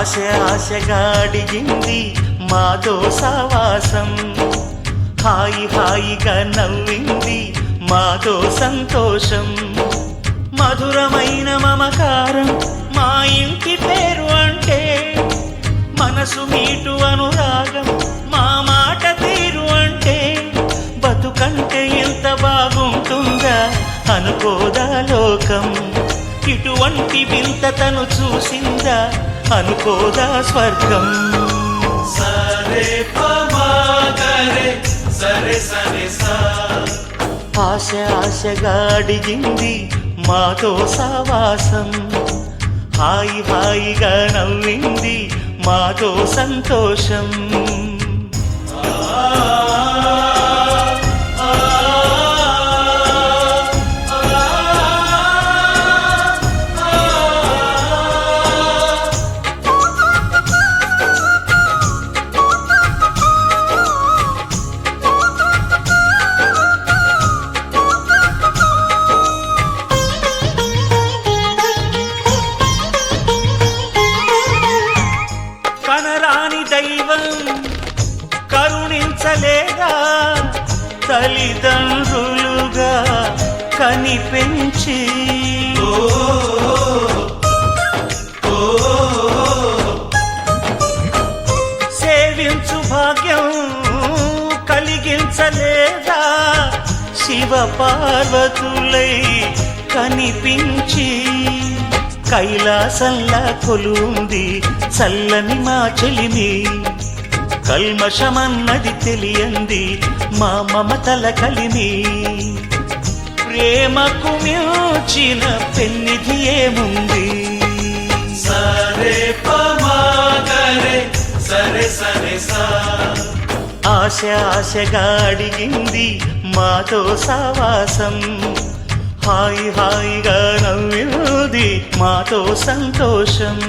ఆశగా అడిగింది మాతో సావాసం, హాయిగా నవ్వింది మాతో సంతోషం. మధురమైన మమకారం మా ఇంటి పేరు అంటే, మనసు మీటు అనురాగం మా మాట తీరు అంటే, బతుకంటే ఎంత బాగుంటుందా అనుకోదా లోకం. ఇటువంటి వింత తను చూసిందా అనుకోదా స్వర్గం. ఆశగా అడిగింది మాతో సావాసం, హాయిగా నవ్వింది మాతో సంతోషం. కనరాని దైవం కరుణించలేదా, తల్లిదండ్రులుగా కనిపెంచి సేవించు భాగ్యం కలిగించలేదా, శివ పార్వతులై కనిపించి. కైలాసంలా కొలుంది చల్లని మా చెలిమి, కల్మషమన్నది తెలియంది మా మమతల కలిమి. ప్రేమకు మించిన పెన్నిధి ఏముంది. ఆశగా అడిగింది మాతో సావాసం, హాయిగా నవ్వింది మాతో సంతోషం.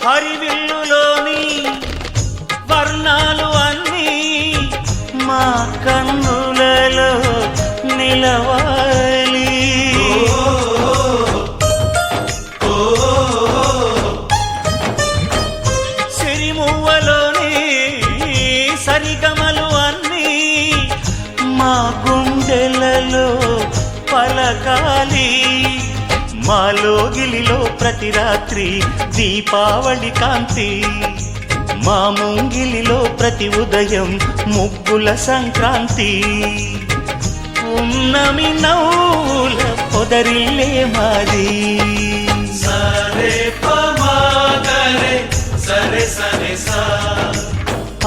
హరివిల్లులోని వర్ణాలు అన్నీ మా కన్నులలో నిలవాలి. సిరిమువ్వలోని సరిగమలు అన్నీ మా గుండెలలో పలకాలి. మాలోగిలిలో ప్రతి రాత్రి దీపావళి కాంతి, మా ముంగిలిలో ప్రతి ఉదయం ముగ్గుల సంక్రాంతి. ఉన్నమి నవ్వుల పొదరిల్లే మాది.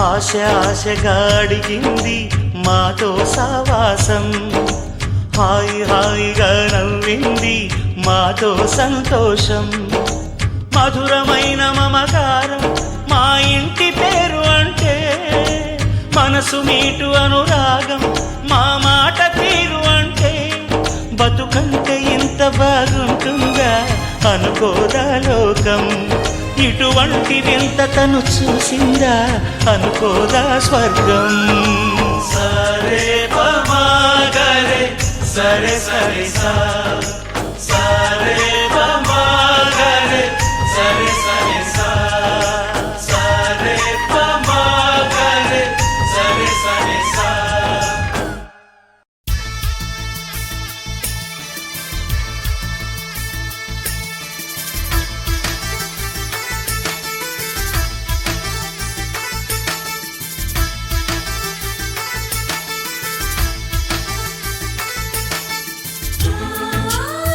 ఆశగా అడిగింది మాతో సావాసం, హాయిగా నవ్వింది మాతో సంతోషం. మధురమైన మమకారం మా ఇంటి పేరు అంటే, మనసు మీటు అనురాగం మా మాట తీరు అంటే, బతుకంటే ఇంత బాగుంటుందా అనుకోదా లోకం. ఇటువంటి వింత తను చూసిందా అనుకోదా స్వర్గం. సరే సా సరే మా గరే సరే సా సరే మా గరే సరే సా. Ah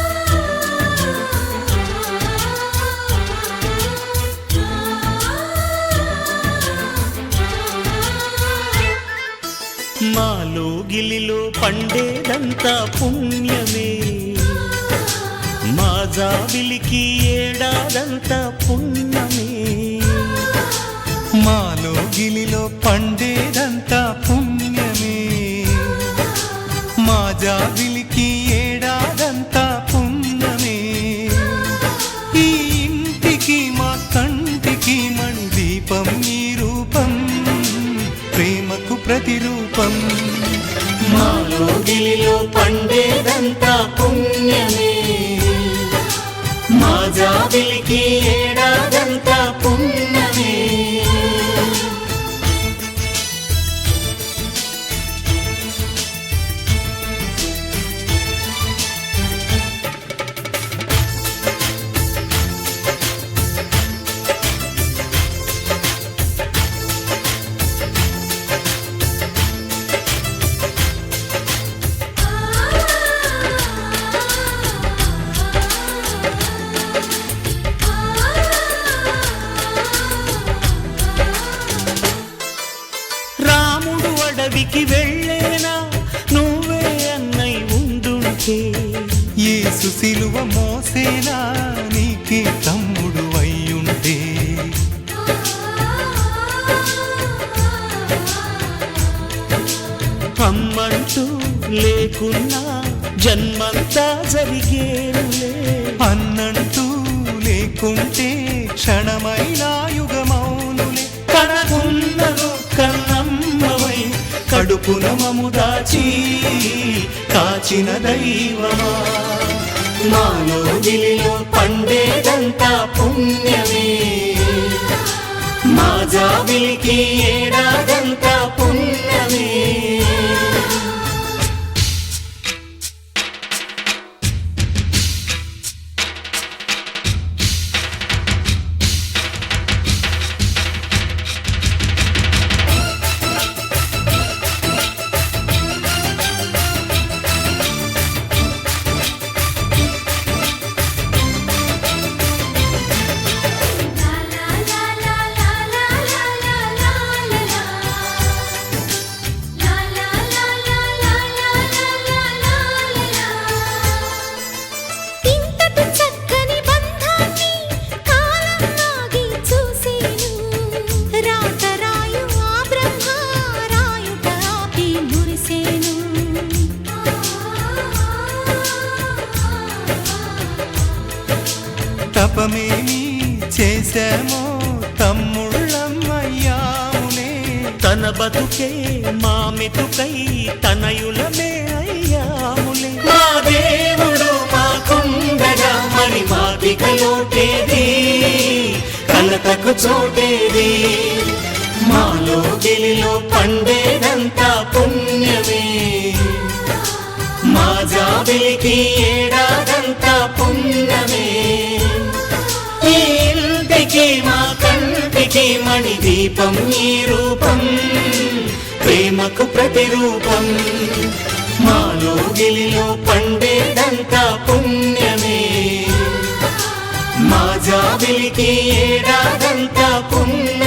పండేదంతా పుణ్యమే, మా జాబిలికి ఏడాదంతా పుణ్యమే. మాలో గిలిలో పండేదంతా పుణ్యమే, మా జాబిలికి ఏడాదంతా పుణ్యమే. ఈ ఇంటికి మా కంటికి మణి దీపం ఈ రూపం, ప్రేమకు ప్రతిరూపం. మాలో గిలిలో పండేదంతా పుణ్యమే, మా జాబిలికి ఏడాదంతా పుణ్యమే. రాముడు అడవికి వెళ్ళేనా నువ్వే అన్నై ఉండుంటే, యేసు సిలువ మోసేనా నీకే తమ్ముడు అయ్యుంటే. అమ్మంటూ లేకున్నా జన్మంతా జరిగేనులే, అన్నంటూ లేకుంటే క్షణమైన యుగమౌనులే. కనకున్నను కన్నమ్మవై కడుపున మము దాచి కాచిన దైవమా. మాలో గిలిలో పండేదంతా పుణ్యమే, మా జాబిలికి ఏడాదంతా పుణ్యమే. తపమేమి చేశామో తమ్ముళ్ళమ్మయ్యాములే. తన బతుకే మా మెతుకై తనయులమే అయ్యాములే. మా దేవుడు మాకుండగా మరి మాకిక లోటేది, కలతకు చోటేది. మాలో గిలిలో పండేదంతా పుణ్యమే, మా జాబిలికి ఏడాదంతా పుణ్యమే. ఈ ఇంటికి మా కంటికి మణి దీపం ఈ రూపం, ప్రేమకు ప్రతిరూపం. మాలో గిలిలో పండేదంతా పుణ్యమే, మా జాబిలికి ఏడాదంతా పుణ్యమే.